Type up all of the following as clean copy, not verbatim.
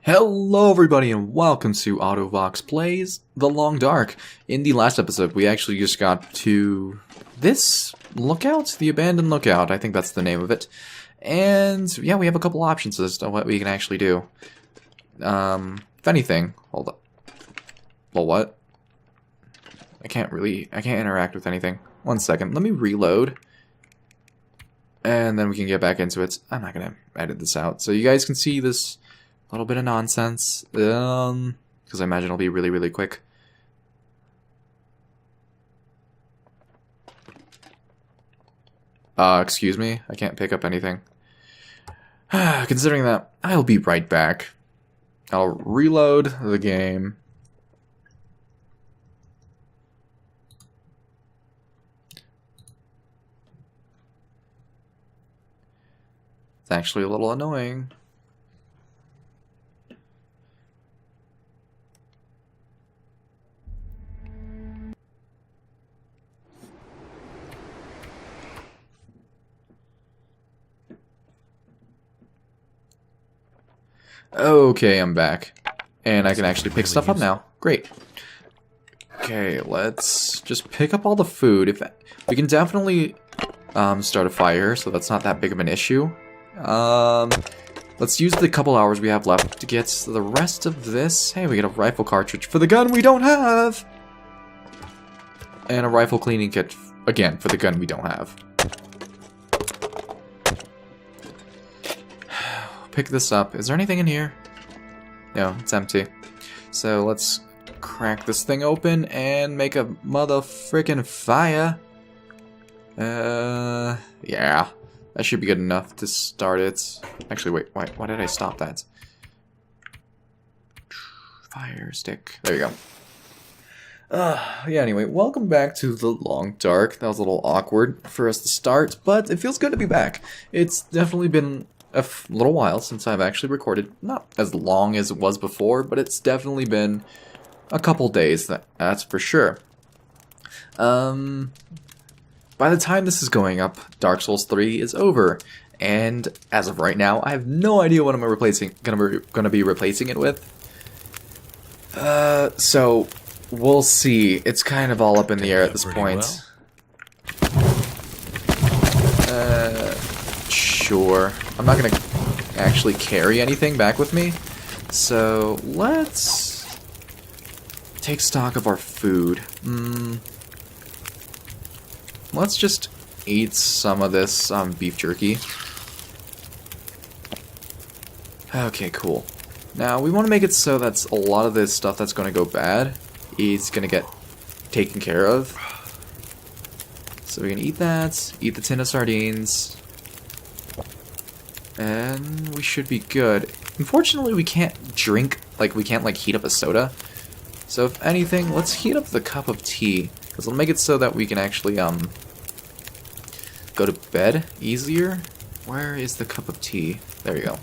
Hello everybody and welcome to AutoVox Plays The Long Dark. In the last episode we actually just got to this lookout, the abandoned lookout, I think that's the name of it. And yeah, we have a couple options as to what we can actually do. If anything, hold up. Well, what? I can't interact with anything. 1 second, let me reload. And then we can get back into it. I'm not gonna edit this out, so you guys can see this little bit of nonsense, because I imagine it'll be really, really quick. Excuse me, I can't pick up anything. Considering that, I'll be right back. I'll reload the game. It's actually a little annoying. Okay, I'm back. And I can actually pick stuff up now. Great. Okay, let's just pick up all the food. We can definitely start a fire, so that's not that big of an issue. Let's use the couple hours we have left to get the rest of this. Hey, we get a rifle cartridge for the gun we don't have! And a rifle cleaning kit, again, for the gun we don't have. Pick this up. Is there anything in here? No, it's empty. So let's crack this thing open and make a mother-frickin' fire. Yeah. That should be good enough to start it. Actually, wait, why did I stop that? Fire stick. There you go. Yeah, anyway, welcome back to The Long Dark. That was a little awkward for us to start, but it feels good to be back. It's definitely been a little while since I've actually recorded. Not as long as it was before, but it's definitely been a couple days, that's for sure. By the time this is going up, Dark Souls 3 is over, and as of right now, I have no idea what I'm gonna be replacing it with. So we'll see. It's kind of all up in the air at this point. Sure. I'm not gonna actually carry anything back with me, so let's take stock of our food. Let's just eat some of this beef jerky. Okay, cool. Now, we want to make it so that a lot of this stuff that's going to go bad is going to get taken care of. So we can eat that, eat the tin of sardines, and we should be good. Unfortunately, we can't drink, we can't heat up a soda. So if anything, let's heat up the cup of tea, because it'll make it so that we can actually, go to bed easier. Where is the cup of tea? There you go.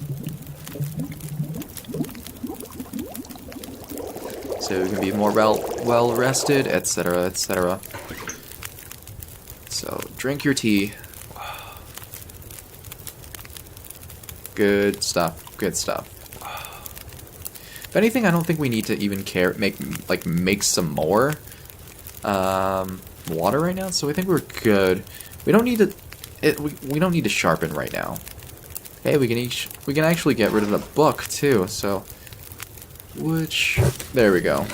So we can be more well rested, etc., etc. So drink your tea. Good stuff. Good stuff. If anything, I don't think we need to even make some more water right now. So I think we're good. We don't need to. We don't need to sharpen right now. Hey, we can actually get rid of the book too. So, there we go.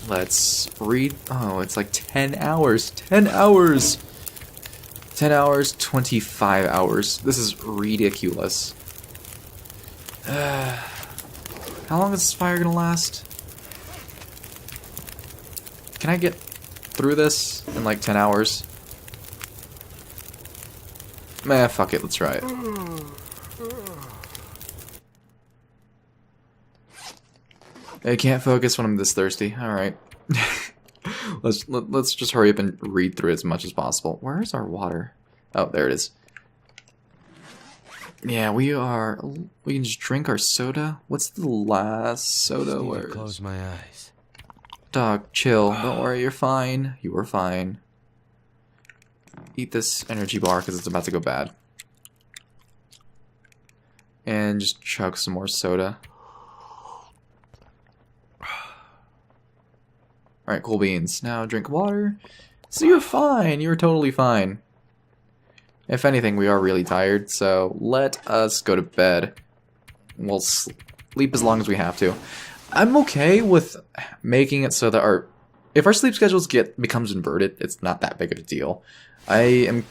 Let's read. Oh, it's like 10 hours. 10 hours. 10 hours. 25 hours. This is ridiculous. How long is this fire gonna last? Can I get through this in like 10 hours? Meh, fuck it, let's try it. I can't focus when I'm this thirsty. Alright. let's just hurry up and read through as much as possible. Where is our water? Oh, there it is. Yeah, we can just drink our soda. What's the last soda? Where close my eyes. Dog, chill. Don't worry, you're fine. You are fine. Eat this energy bar because it's about to go bad. And just chug some more soda. Alright, cool beans. Now drink water. So you're fine. You're totally fine. If anything, we are really tired, so let us go to bed. We'll sleep as long as we have to. I'm okay with making it so that if our sleep schedules becomes inverted, it's not that big of a deal. I am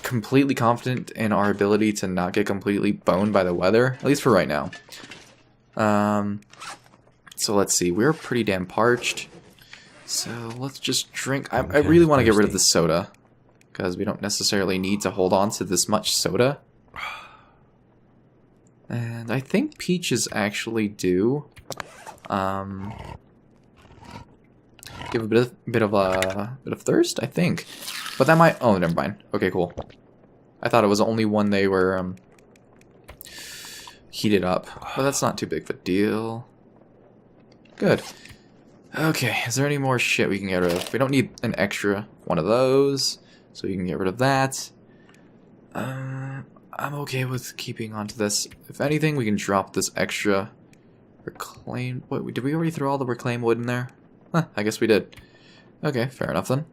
completely confident in our ability to not get completely boned by the weather, at least for right now. So let's see, we're pretty damn parched. So let's just drink. I really want to get rid of the soda, because we don't necessarily need to hold on to this much soda. And I think peaches actually do give a bit of thirst, I think. But that might... Oh, never mind. Okay, cool. I thought it was only when they were heated up. But that's not too big of a deal. Good. Okay, is there any more shit we can get rid of? We don't need an extra one of those, so we can get rid of that. I'm okay with keeping onto this. If anything, we can drop this extra reclaimed... Wait, did we already throw all the reclaimed wood in there? Huh, I guess we did. Okay, fair enough then.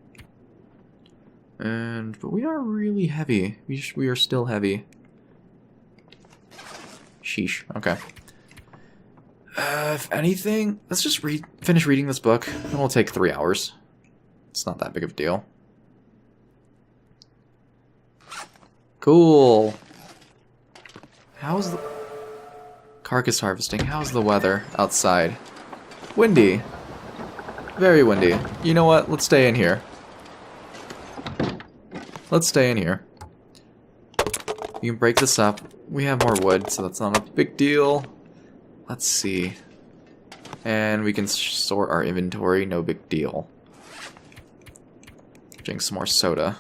But we are really heavy. We are still heavy. Sheesh. Okay. If anything, let's just finish reading this book. It'll take 3 hours. It's not that big of a deal. Cool. How's the... Carcass harvesting. How's the weather outside? Windy. Very windy. You know what? Let's stay in here. Let's stay in here. You can break this up. We have more wood, so that's not a big deal. Let's see. And we can sort our inventory. No big deal. Drink some more soda.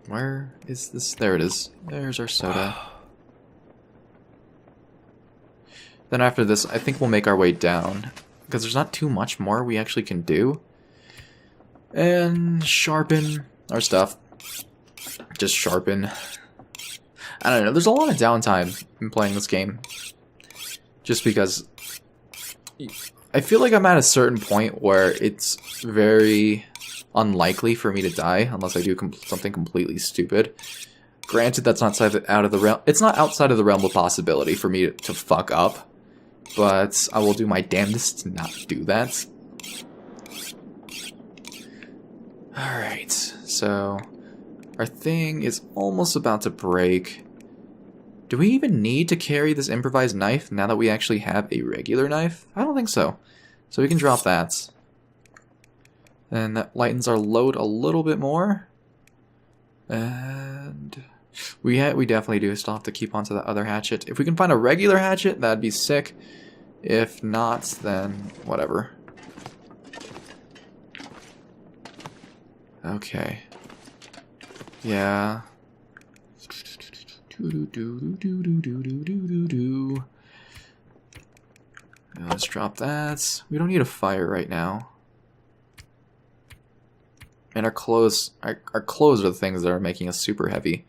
Where is this? There it is. There's our soda. Then after this, I think we'll make our way down, because there's not too much more we actually can do. And sharpen our stuff. Just sharpen. I don't know, there's a lot of downtime in playing this game. Just because I feel like I'm at a certain point where it's very unlikely for me to die unless I do something completely stupid. Granted, that's not out of the realm. It's not outside of the realm of possibility for me to fuck up. But I will do my damnedest to not do that. Alright, so our thing is almost about to break. Do we even need to carry this improvised knife now that we actually have a regular knife? I don't think so. So we can drop that. And that lightens our load a little bit more. And we definitely do still have to keep onto that other hatchet. If we can find a regular hatchet, that'd be sick. If not, then whatever. Okay. Yeah. Let's drop that. We don't need a fire right now. And our clothes are the things that are making us super heavy.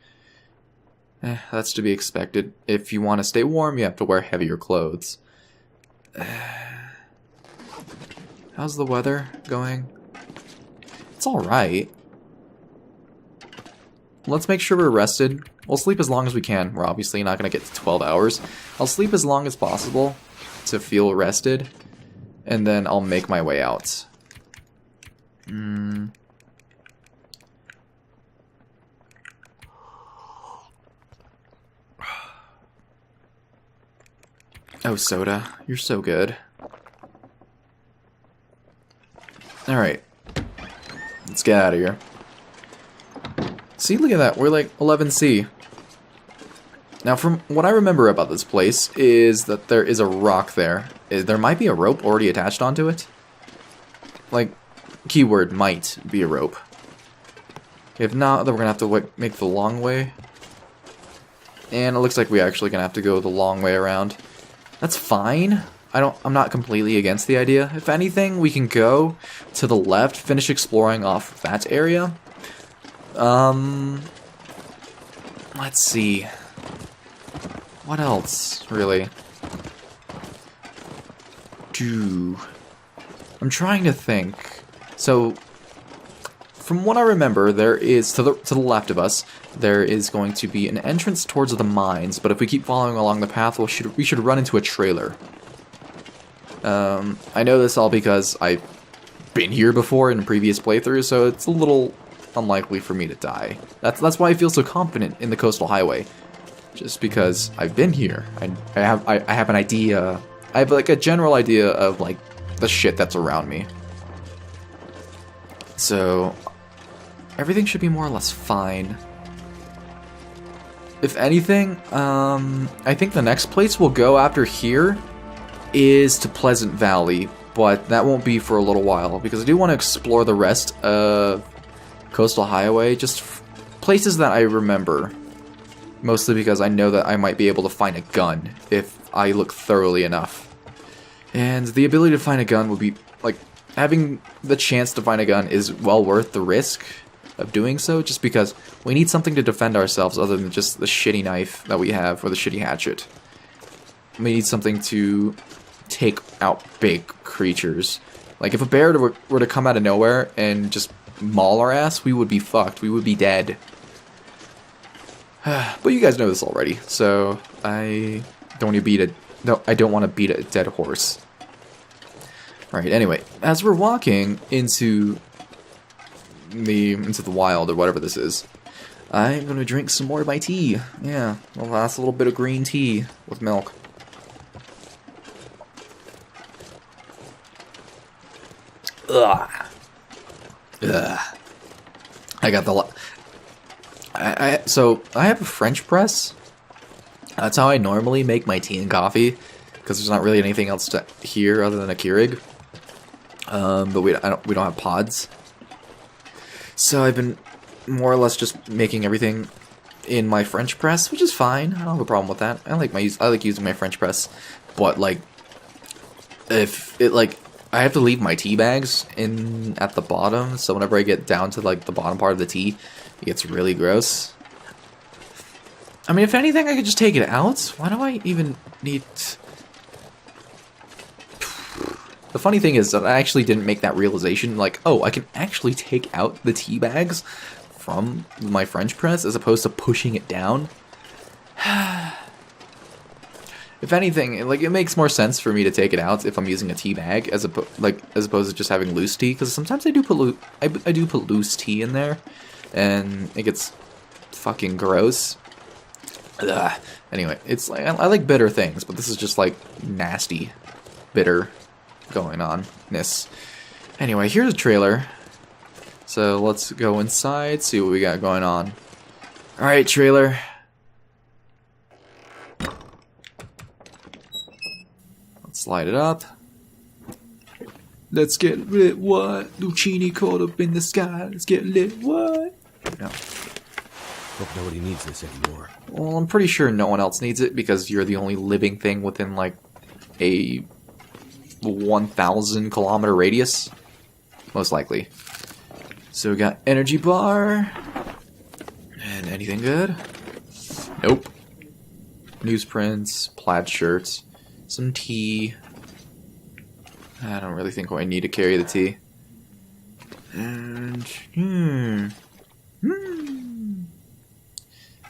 That's to be expected. If you want to stay warm, you have to wear heavier clothes. How's the weather going? It's alright. Let's make sure we're rested. We'll sleep as long as we can. We're obviously not going to get to 12 hours. I'll sleep as long as possible to feel rested. And then I'll make my way out. Oh, soda. You're so good. Alright. Let's get out of here. See, look at that. We're like 11C. Now, from what I remember about this place is that there is a rock there. There might be a rope already attached onto it. Like, keyword might be a rope. If not, then we're going to have to make the long way. And it looks like we're actually going to have to go the long way around. That's fine. I'm not completely against the idea. If anything, we can go to the left, finish exploring off that area. Let's see. What else, really? I'm trying to think. So, from what I remember, there is, to the left of us, there is going to be an entrance towards the mines, but if we keep following along the path, we should run into a trailer. I know this all because I've been here before in previous playthroughs, so it's a little unlikely for me to die. That's why I feel so confident in the Coastal Highway. Just because I've been here. I have an idea. I have like a general idea of like the shit that's around me. So everything should be more or less fine. If anything, I think the next place we'll go after here is to Pleasant Valley, but that won't be for a little while because I do want to explore the rest of Coastal Highway, just places that I remember. Mostly because I know that I might be able to find a gun if I look thoroughly enough. And the ability to find a gun would be, like, having the chance to find a gun is well worth the risk of doing so, just because we need something to defend ourselves other than just the shitty knife that we have or the shitty hatchet. We need something to take out big creatures. Like, if a bear were to come out of nowhere and just maul our ass, we would be fucked. We would be dead. But you guys know this already, so I don't want to beat a dead horse. Right. Anyway, as we're walking into the wild or whatever this is, I'm gonna drink some more of my tea. Yeah, well, that's a little bit of green tea with milk. Ugh. Ugh. I got the. So I have a French press. That's how I normally make my tea and coffee, because there's not really anything else to here other than a Keurig. But we don't have pods. So I've been more or less just making everything in my French press, which is fine. I don't have a problem with that. I like using my French press, but like if it like I have to leave my tea bags in at the bottom, so whenever I get down to like the bottom part of the tea, it gets really gross. I mean, if anything, I could just take it out. Why do I even need... The funny thing is that I actually didn't make that realization, like, oh, I can actually take out the tea bags from my French press as opposed to pushing it down. If anything, like, it makes more sense for me to take it out if I'm using a tea bag as opposed to just having loose tea, because sometimes I do put loose tea in there, and it gets fucking gross. Ugh. Anyway, it's like I like bitter things, but this is just like nasty, bitter going on-ness. Anyway, here's a trailer. So let's go inside, see what we got going on. Alright, trailer. Let's slide it up. Let's get lit, what? Lucini caught up in the sky. Let's get lit, what? No. Hope nobody needs this anymore. Well, I'm pretty sure no one else needs it because you're the only living thing within, like, a 1,000 kilometer radius. Most likely. So we got energy bar. And anything good? Nope. Newsprints, plaid shirts, some tea. I don't really think I need to carry the tea. And,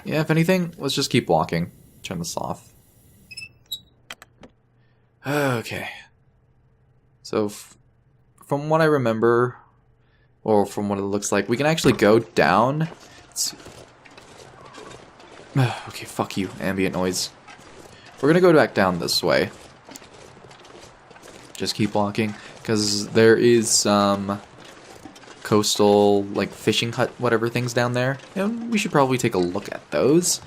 yeah, if anything, let's just keep walking. Turn this off. Okay. So, from what I remember, or from what it looks like, we can actually go down. Okay, fuck you, ambient noise. We're gonna go back down this way. Just keep walking, because there is some coastal, like, fishing hut, whatever things down there, and we should probably take a look at those.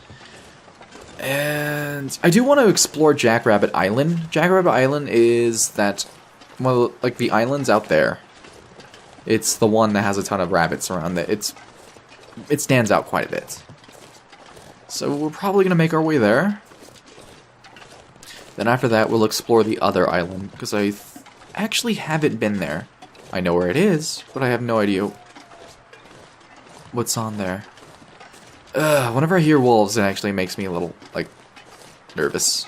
And I do want to explore Jackrabbit Island. Jackrabbit Island is that, well, like the islands out there. It's the one that has a ton of rabbits around it. It stands out quite a bit. So we're probably gonna make our way there. Then after that, we'll explore the other island, because I actually haven't been there. I know where it is, but I have no idea what's on there. Whenever I hear wolves, it actually makes me a little, like, nervous.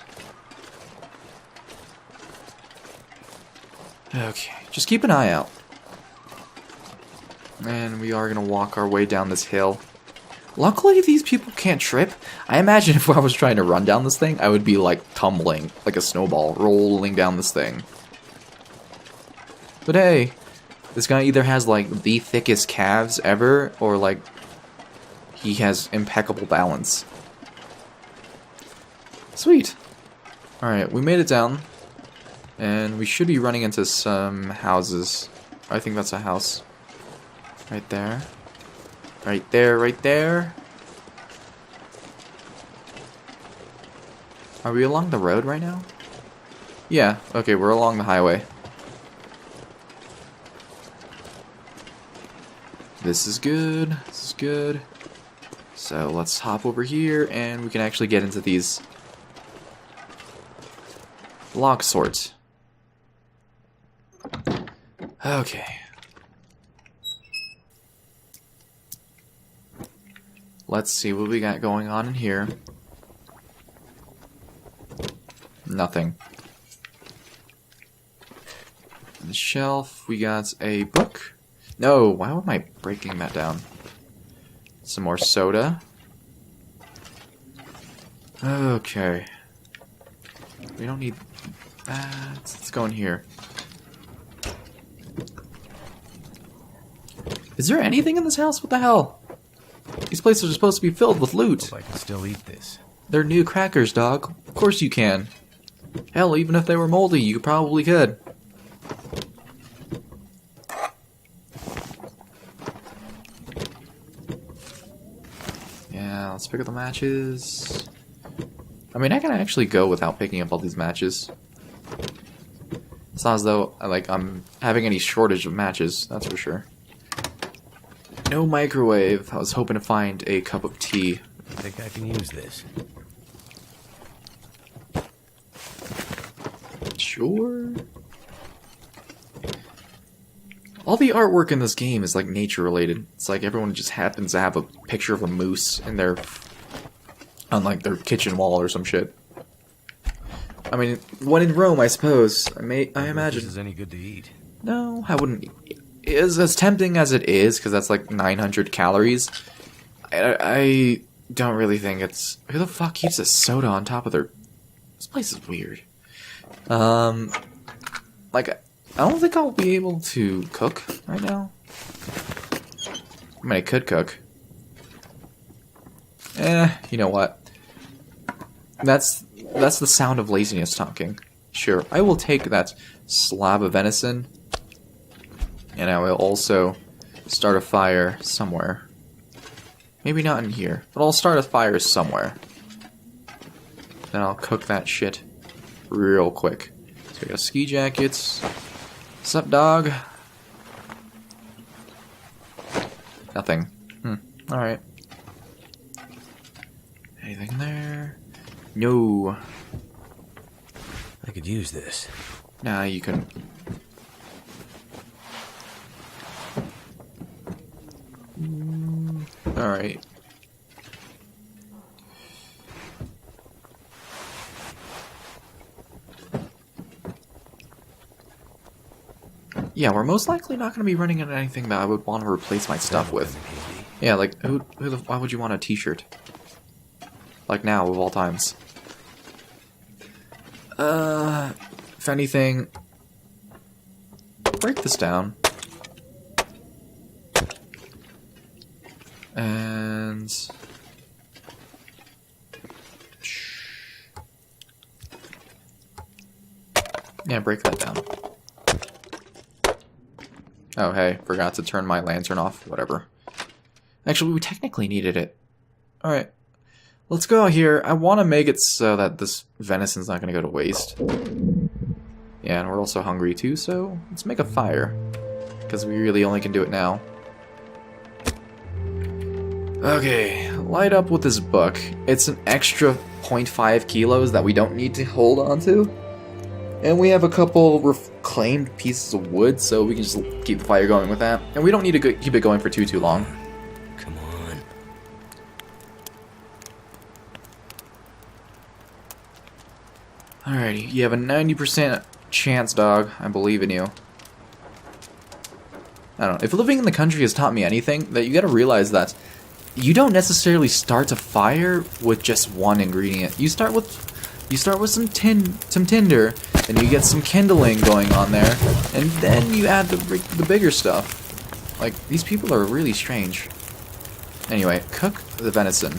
Okay, just keep an eye out. And we are going to walk our way down this hill. Luckily, these people can't trip. I imagine if I was trying to run down this thing, I would be like tumbling, like a snowball, rolling down this thing. But hey, this guy either has like the thickest calves ever, or like he has impeccable balance. Sweet. Alright, we made it down. And we should be running into some houses. I think that's a house. Right there. Right there, right there. Are we along the road right now? Yeah, okay, we're along the highway. This is good, this is good. So let's hop over here and we can actually get into these lock sorts. Okay. Let's see what we got going on in here. Nothing. On the shelf, we got a book. No, why am I breaking that down? Some more soda. Okay. We don't need that. Let's go in here. Is there anything in this house? What the hell? These places are supposed to be filled with loot. Hope I can still eat this. They're new crackers, dog. Of course you can. Hell, even if they were moldy, you probably could. Yeah, let's pick up the matches. I mean, I can actually go without picking up all these matches. It's not as though I'm having any shortage of matches, that's for sure. No microwave. I was hoping to find a cup of tea. I think I can use this. Sure. All the artwork in this game is like nature related. It's like everyone just happens to have a picture of a moose in their on like their kitchen wall or some shit. I mean, when in Rome, I suppose. I imagine. If this is any good to eat? No, I wouldn't. Is as tempting as it is, because that's like 900 calories. I don't really think it's. Who the fuck keeps a soda on top of their? This place is weird. Like, I don't think I'll be able to cook right now. I mean, I could cook. You know what? That's the sound of laziness talking. Sure, I will take that slab of venison. And I will also start a fire somewhere. Maybe not in here, but I'll start a fire somewhere. Then I'll cook that shit real quick. So we got ski jackets. What's up, dog? Nothing. Alright. Anything there? No. I could use this. Nah, you can. Alright. Yeah, we're most likely not going to be running into anything that I would want to replace my stuff with. Yeah, like, why would you want a t-shirt? Like now, of all times. If anything, break this down. And... yeah, break that down. Oh, hey, forgot to turn my lantern off. Whatever. Actually, we technically needed it. Alright. Let's go out here. I want to make it so that this venison's not going to go to waste. Yeah, and we're also hungry too, so let's make a fire. Because we really only can do it now. Okay, light up with this book. It's an extra 0.5 kilos that we don't need to hold on to. And we have a couple reclaimed pieces of wood, so we can just keep the fire going with that. And we don't need to keep it going for too long. Come on. Alrighty, you have a 90% chance, dog. I believe in you. I don't know. If living in the country has taught me anything, that you gotta realize that you don't necessarily start a fire with just one ingredient. You start with some tinder, and you get some kindling going on there, and then you add the bigger stuff. Like, these people are really strange. Anyway, cook the venison.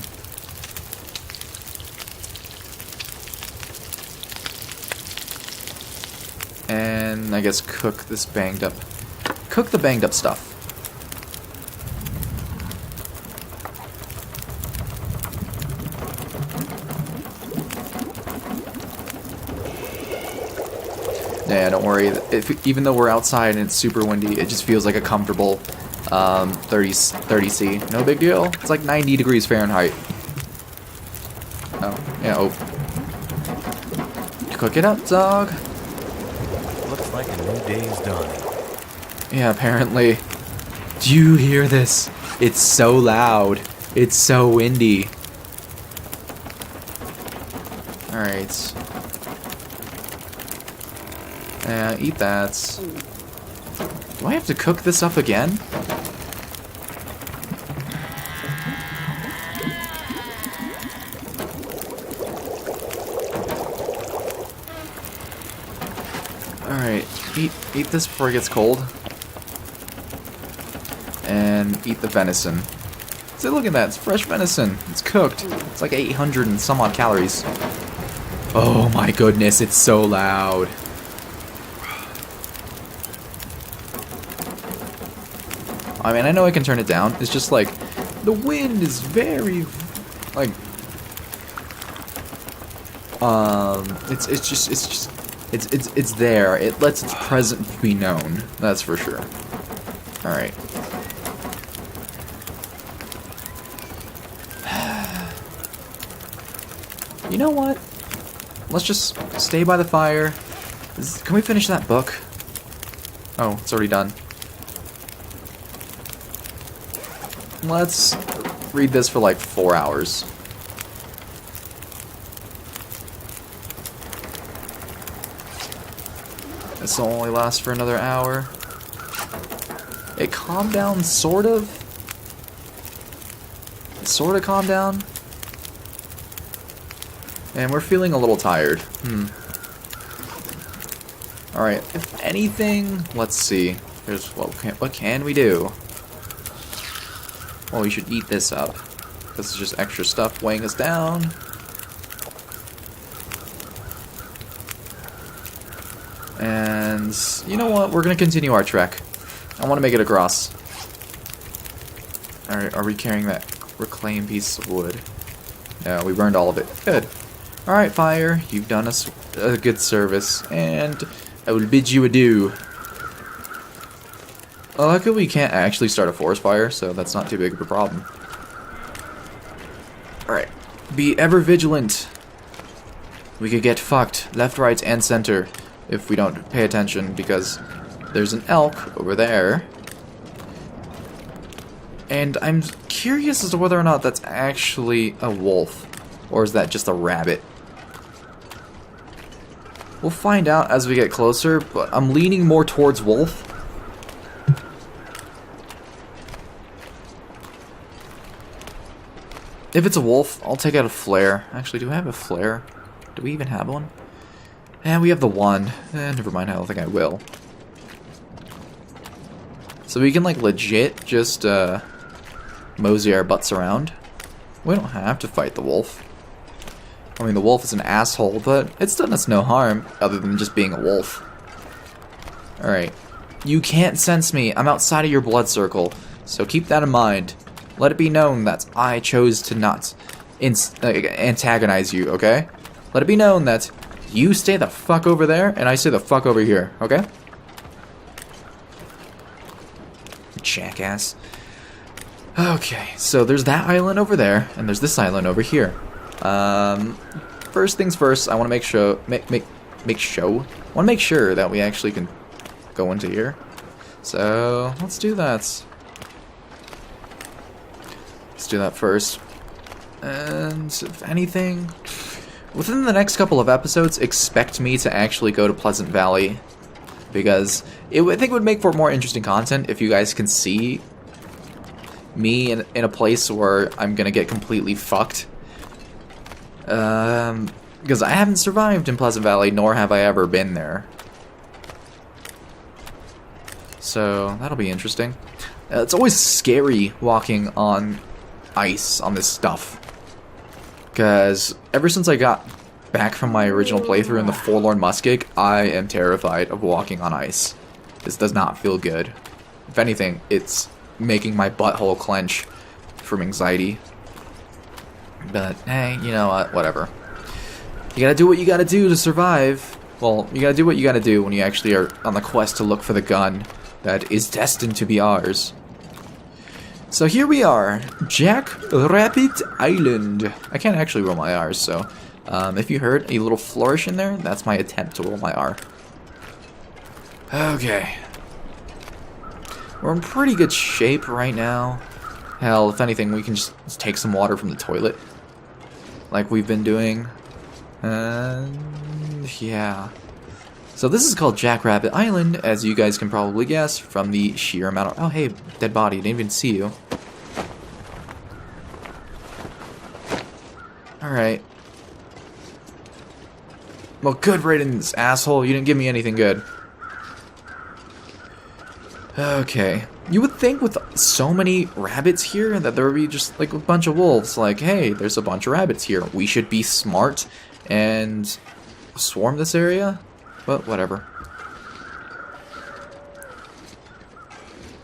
And I guess cook this banged up. Cook the banged up stuff. Yeah, don't worry. Even though we're outside and it's super windy, it just feels like a comfortable 30 C. No big deal. It's like 90 degrees Fahrenheit. Oh, yeah. Oh, cook it up, dog. Looks like a new day's dawning. Yeah, apparently. Do you hear this? It's so loud. It's so windy. Alright. Eat that. Do I have to cook this up again? Alright, eat this before it gets cold. And eat the venison. See, look at that, it's fresh venison. It's cooked. It's like 800 and some odd calories. Oh my goodness, it's so loud. I mean, I know I can turn it down. It's just like, the wind is very, like, it's there. It lets its presence be known. That's for sure. All right. You know what? Let's just stay by the fire. Can we finish that book? Oh, it's already done. Let's read this for like 4 hours. This will only last for another hour. It calmed down, sort of. It sort of calmed down. And we're feeling a little tired. Alright, if anything, let's see. Here's what can we do? Well, we should eat this up. This is just extra stuff weighing us down. And you know what? We're gonna continue our trek. I want to make it across. Alright, are we carrying that reclaimed piece of wood? No, we burned all of it. Good. Alright, fire. You've done us a good service. And I will bid you adieu. Luckily, we can't actually start a forest fire, so that's not too big of a problem. Alright. Be ever vigilant. We could get fucked, left, right, and center, if we don't pay attention, because there's an elk over there. And I'm curious as to whether or not that's actually a wolf, or is that just a rabbit? We'll find out as we get closer, but I'm leaning more towards wolf. If it's a wolf, I'll take out a flare. Actually, do I have a flare? Do we even have one? And we have the one. Never mind, I don't think I will. So we can, like, legit just, mosey our butts around. We don't have to fight the wolf. I mean, the wolf is an asshole, but it's done us no harm, other than just being a wolf. Alright. You can't sense me. I'm outside of your blood circle, so keep that in mind. Let it be known that I chose to not antagonize you, okay? Let it be known that you stay the fuck over there, and I stay the fuck over here, okay? Jackass. Okay, so there's that island over there, and there's this island over here. First things first, I want to make sure that we actually can go into here. So let's do that. Let's do that first. And if anything, within the next couple of episodes, expect me to actually go to Pleasant Valley. because I think it would make for more interesting content if you guys can see me in a place where I'm gonna get completely fucked. Because I haven't survived in Pleasant Valley, nor have I ever been there. So that'll be interesting. It's always scary walking on ice on this stuff. Because ever since I got back from my original playthrough in the Forlorn Muskeg, I am terrified of walking on ice. This does not feel good. If anything, it's making my butthole clench from anxiety. But, hey, you know what? Whatever. You gotta do what you gotta do to survive. Well, you gotta do what you gotta do when you actually are on the quest to look for the gun that is destined to be ours. So here we are, Jackrabbit Island. I can't actually roll my R's, so if you heard a little flourish in there, that's my attempt to roll my R. Okay. We're in pretty good shape right now. Hell, if anything, we can just take some water from the toilet. Like we've been doing. Yeah. So this is called Jackrabbit Island, as you guys can probably guess from the sheer amount of... Oh, hey, dead body. Didn't even see you. Alright. Well, good riddance, asshole. You didn't give me anything good. Okay. You would think with so many rabbits here that there would be just like a bunch of wolves. Like, hey, there's a bunch of rabbits here. We should be smart and swarm this area? But whatever.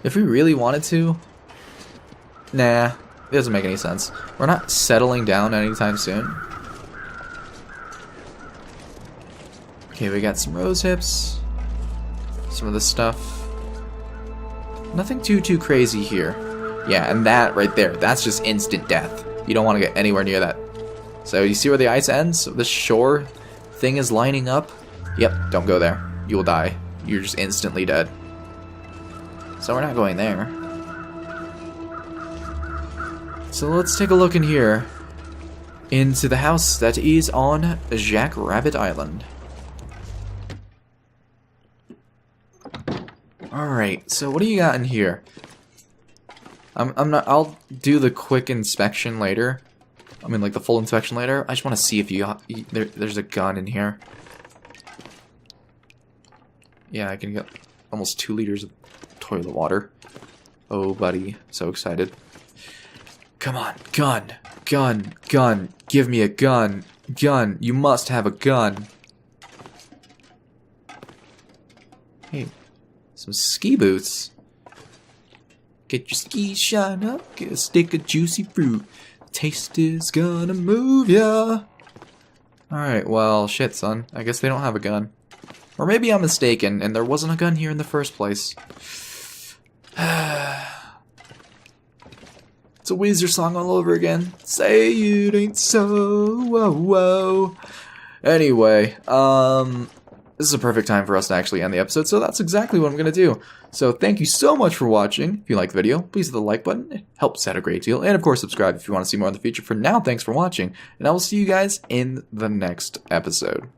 If we really wanted to... Nah, it doesn't make any sense. We're not settling down anytime soon. Okay, we got some rose hips. Some of this stuff. Nothing too crazy here. Yeah, and that right there, that's just instant death. You don't want to get anywhere near that. So you see where the ice ends? This shore thing is lining up. Yep, don't go there. You will die. You're just instantly dead. So we're not going there. So let's take a look in here. Into the house that is on Jackrabbit Island. Alright, so what do you got in here? I'll do the quick inspection later. I mean, like the full inspection later. I just want to see if there's a gun in here. Yeah, I can get almost 2 liters of toilet water. Oh, buddy. So excited. Come on. Gun. Gun. Gun. Give me a gun. Gun. You must have a gun. Hey. Some ski boots. Get your skis shine up. Get a stick of juicy fruit. Taste is gonna move ya. Alright, well, shit, son. I guess they don't have a gun. Or maybe I'm mistaken, and there wasn't a gun here in the first place. It's a Weezer song all over again. Say it ain't so, whoa, whoa. Anyway, this is a perfect time for us to actually end the episode, so that's exactly what I'm going to do. So thank you so much for watching. If you liked the video, please hit the like button. It helps out a great deal. And of course, subscribe if you want to see more in the future. For now, thanks for watching, and I will see you guys in the next episode.